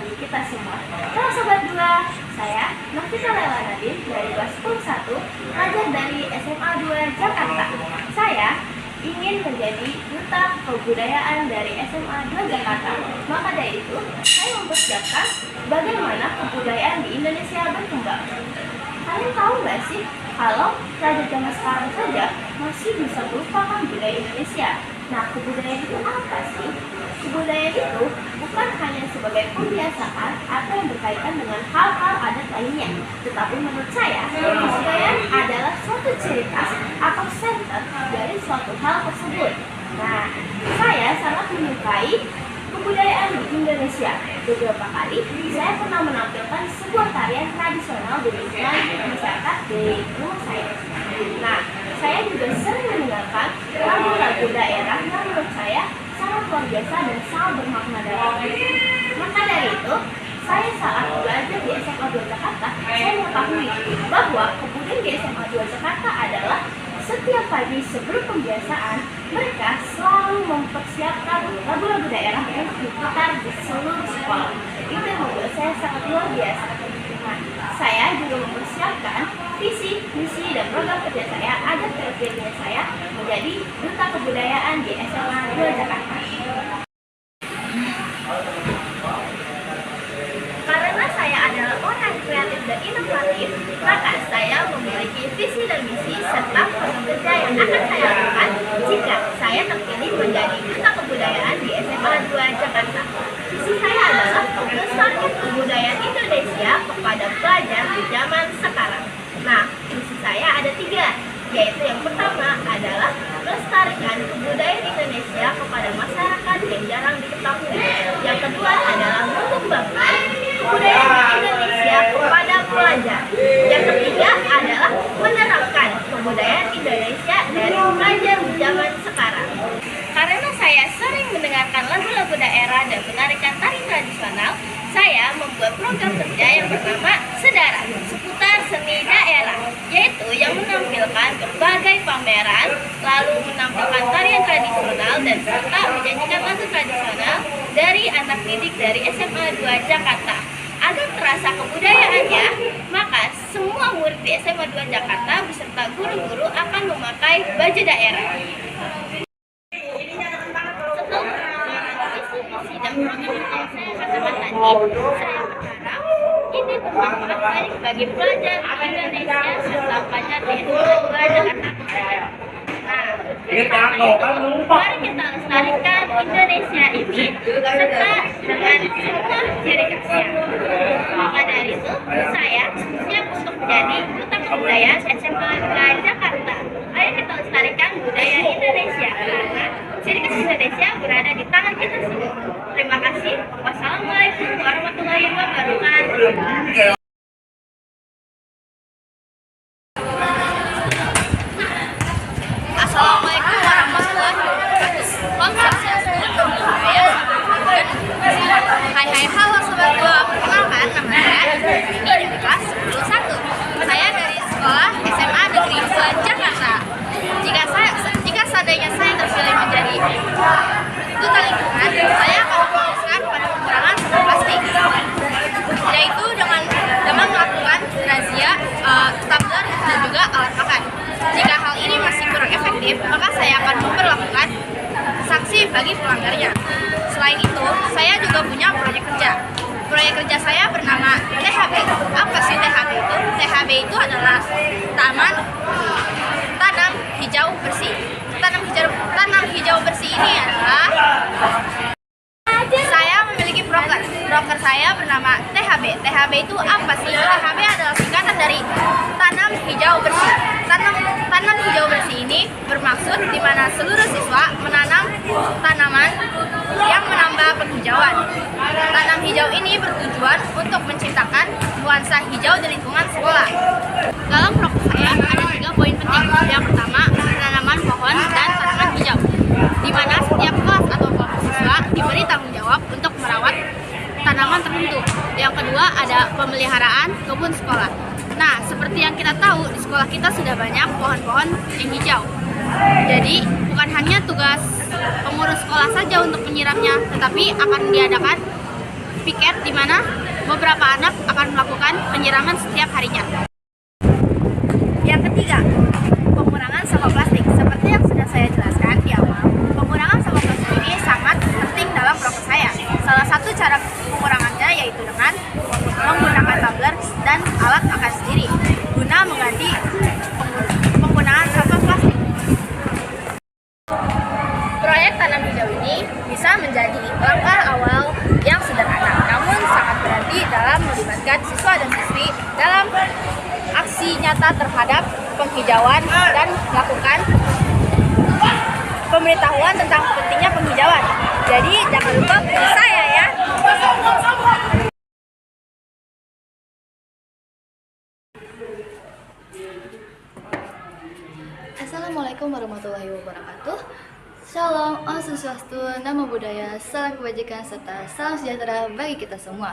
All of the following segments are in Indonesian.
bagi kita semua. Halo Sobat 2, saya Novita Lela Nadine dari kelas 11, pelajar dari SMA 2 Jakarta. Saya ingin menjadi duta kebudayaan dari SMA 2 Jakarta. Maka dari itu, saya mempersiapkan bagaimana kebudayaan di Indonesia berkembang. Kalian tahu nggak sih, kalau pelajar zaman sekarang saja masih bisa melupakan budaya Indonesia. Nah, kebudayaan itu apa sih? Kebudayaan itu bukan hanya sebagai kebiasaan atau yang berkaitan dengan hal-hal adat lainnya, tetapi menurut saya, kebudayaan adalah suatu ciri khas atau center dari suatu hal tersebut. Nah, saya sangat menyukai kebudayaan di Indonesia. Beberapa kali saya pernah menampilkan sebuah tarian tradisional di lingkungan masyarakat di rumah saya. Nah, saya juga sering mendengarkan lagu-lagu daerah yang menurut saya sangat luar biasa dan sangat bermakna dalam. Maka dari itu, saya saat belajar di SMA 2 Jakarta, saya mengetahui bahwa kebudayaan di SMA 2 Jakarta adalah setiap pagi sebelum pembiasaan, mereka selalu mempersiapkan lagu-lagu daerah yang diputar di seluruh sekolah. Itu yang membuat saya sangat luar biasa. Nah, saya juga mempersiapkan visi, misi, dan program kerja saya agar terpilihnya saya menjadi duta kebudayaan di SMA 2 Jakarta. Karena saya adalah orang kreatif dan inovatif, maka saya memiliki visi dan misi serta program kerja yang akan saya lakukan jika saya terpilih menjadi duta kebudayaan di SMA 2 Jakarta. Visi saya adalah melestarikan kebudayaan Indonesia kepada pelajar di zaman sekarang. Nah, misi saya ada 3, yaitu yang pertama adalah melestarikan kebudayaan Indonesia kepada masyarakat yang jarang diketahui. Yang kedua adalah mengembangkan kebudayaan Indonesia kepada pelajar. Yang ketiga adalah menerapkan kebudayaan Indonesia dari pelajar di zaman sekarang. Karena saya sering mendengarkan lagu-lagu daerah dan menarikan tari tradisional, saya membuat program kerja yang bernama Sedara, seputar seni daerah, yaitu yang menampilkan berbagai pameran, lalu menampilkan tarian tradisional dan serta menyanyikan lagu tradisional dari anak didik dari SMA 2 Jakarta. Agar terasa kebudayaannya, maka semua murid di SMA 2 Jakarta beserta guru-guru akan memakai baju daerah. Dan program yang saya katakan tadi, saya berharap ini bermanfaat baik bagi pelajar Indonesia serta pelajar di SMA 2 Jakarta. Nah, mari kita lestarikan Indonesia ini serta dengan semua ciri khasnya. Maka dari itu, saya siap untuk menjadi duta kebudayaan SMA 2 Jakarta. Ayo kita lestarikan budaya Indonesia karena ciri khas Indonesia berada di tangan kita semua. Terima kasih. Wassalamualaikum warahmatullahi wabarakatuh. Assalamualaikum warahmatullahi wabarakatuh. Om Swastiastu, Hai, halo Sobat 2. Perkenalkan, nama saya ini dari kelas 11. Saya dari sekolah SMA Negeri 2 Jakarta. Jika seandainya saya terpilih menjadi duta lingkungan, saya akan fokuskan pada pengurangan sampah plastik, yaitu dengan melakukan razia tumbler dan juga alat makan. Jika hal ini masih kurang efektif, maka saya akan memperlakukan sanksi bagi pelanggarnya. Selain itu, saya juga punya proyek kerja. Proyek kerja saya bernama THB. Apa sih THB itu? THB itu adalah tanam hijau bersih. Tanam hijau bersih ini adalah saya memiliki broker saya bernama THB. THB itu apa sih? THB adalah singkatan dari tanam hijau bersih. Tanam hijau bersih ini bermaksud di mana seluruh siswa menanam tanaman yang menambah penghijauan. Tanam hijau ini bertujuan untuk menciptakan nuansa hijau di lingkungan sekolah. Dalam program saya ada 3 poin penting. Yang pertama, penanaman pohon dan tanaman hijau, di mana setiap kelas atau kelompok siswa diberi tanggung jawab untuk merawat tanaman tertentu. Yang kedua, ada pemeliharaan kebun sekolah. Nah, seperti yang kita tahu, di sekolah kita sudah banyak pohon-pohon yang hijau. Jadi, bukan hanya tugas pengurus sekolah saja untuk menyiramnya, tetapi akan diadakan piket di mana beberapa anak akan melakukan penyiraman setiap harinya. Yang ketiga, pengurangan sampah plastik. Seperti yang sudah saya jelaskan di awal, pengurangan sampah plastik ini sangat penting dalam prokes saya. Salah satu cara pengurangannya yaitu dengan menggunakan tumbler dan alat makan sendiri guna mengganti penggunaan sampah plastik. Proyek tanam hijau ini bisa menjadi langkah awal yang sederhana, namun sangat berarti dalam melibatkan siswa dan siswi dalam aksi nyata terhadap penghijauan dan melakukan pemberitahuan tentang pentingnya penghijauan. Jadi jangan lupa pilih saya ya. Assalamualaikum warahmatullahi wabarakatuh. Shalom, Om Swastiastu, Namo Buddhaya, salam kebajikan serta salam sejahtera bagi kita semua.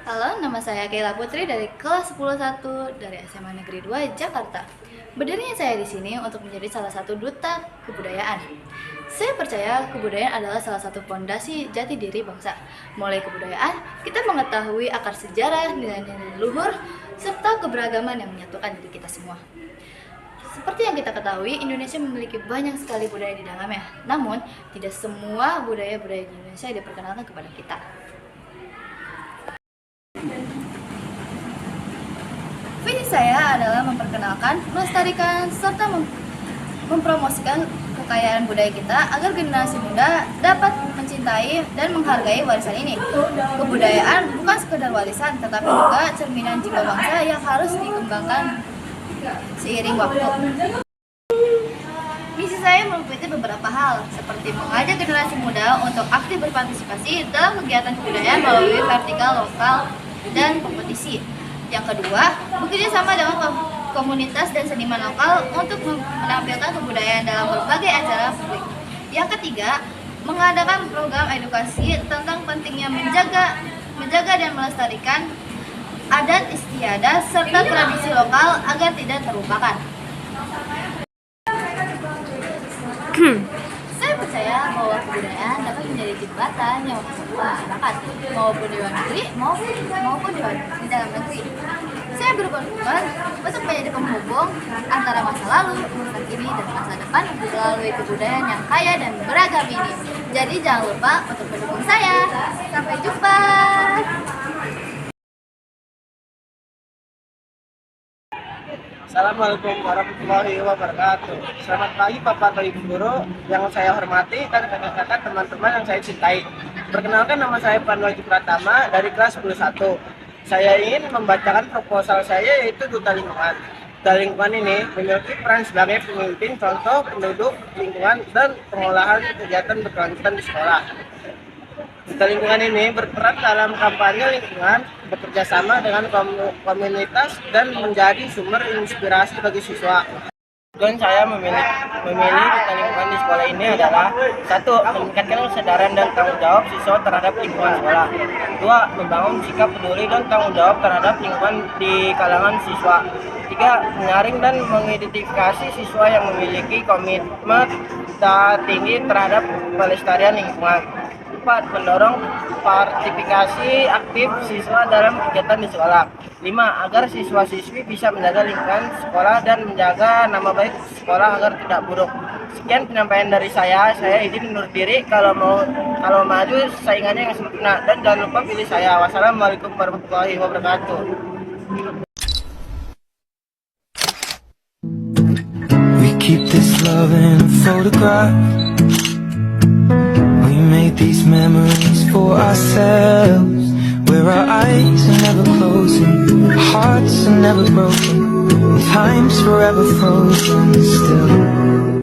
Halo, nama saya Kayla Putri dari kelas 10-1 dari SMA Negeri 2 Jakarta. Berdirinya saya di sini untuk menjadi salah satu duta kebudayaan. Saya percaya kebudayaan adalah salah satu fondasi jati diri bangsa. Mulai kebudayaan, kita mengetahui akar sejarah, nilai-nilai luhur, serta keberagaman yang menyatukan diri kita semua. Seperti yang kita ketahui, Indonesia memiliki banyak sekali budaya di dalamnya. Namun, tidak semua budaya-budaya di Indonesia diperkenalkan kepada kita. Visi saya adalah memperkenalkan, melestarikan, serta mempromosikan kekayaan budaya kita agar generasi muda dapat mencintai dan menghargai warisan ini. Kebudayaan bukan sekedar warisan, tetapi juga cerminan jiwa bangsa yang harus dikembangkan seiring waktu. Misi saya meliputi beberapa hal, seperti mengajak generasi muda untuk aktif berpartisipasi dalam kegiatan kebudayaan melalui vertikal, lokal, dan kompetisi. Yang kedua, bekerja sama dengan komunitas dan seniman lokal untuk menampilkan kebudayaan dalam berbagai acara publik. Yang ketiga, mengadakan program edukasi tentang pentingnya menjaga dan melestarikan adat istiadat serta tradisi lokal agar tidak terlupakan. Saya percaya bahwa kebudayaan dapat menjadi jembatan yang mempersatukan masyarakat, maupun di luar negeri maupun di dalam negeri. Saya berkomitmen untuk menjadi penghubung antara masa lalu, masa kini, dan masa depan melalui kebudayaan yang kaya dan beragam ini. Jadi jangan lupa untuk mendukung saya. Sampai jumpa. Assalamualaikum warahmatullahi wabarakatuh. Selamat pagi Bapak Atau Ibu Guru yang saya hormati dan kakak-kakak teman-teman yang saya cintai. Perkenalkan, nama saya Panwaju Pratama dari kelas 10-1. Saya ingin membacakan proposal saya, yaitu Duta Lingkungan. Duta Lingkungan ini memiliki peran sebagai pemimpin, contoh, penduduk, lingkungan, dan pengolahan kegiatan berkelanjutan di sekolah. Duta Lingkungan ini berperan dalam kampanye lingkungan, bekerja sama dengan komunitas, dan menjadi sumber inspirasi bagi siswa. Tujuan saya memilih Duta Lingkungan di sekolah ini adalah: 1. Meningkatkan kesadaran dan tanggung jawab siswa terhadap lingkungan sekolah. 2. Membangun sikap peduli dan tanggung jawab terhadap lingkungan di kalangan siswa. 3. Menyaring dan mengidentifikasi siswa yang memiliki komitmen tinggi terhadap pelestarian lingkungan. 4. Mendorong partisipasi aktif siswa dalam kegiatan di sekolah. 5. Agar siswa-siswi bisa menjaga lingkungan sekolah dan menjaga nama baik sekolah agar tidak buruk. Sekian penyampaian dari saya izin undur diri. Kalau maju saingannya yang sempurna, dan jangan lupa pilih saya. Wassalamualaikum warahmatullahi wabarakatuh. We keep this love in a photograph. Made these memories for ourselves, where our eyes are never closing, our hearts are never broken, time's forever frozen still.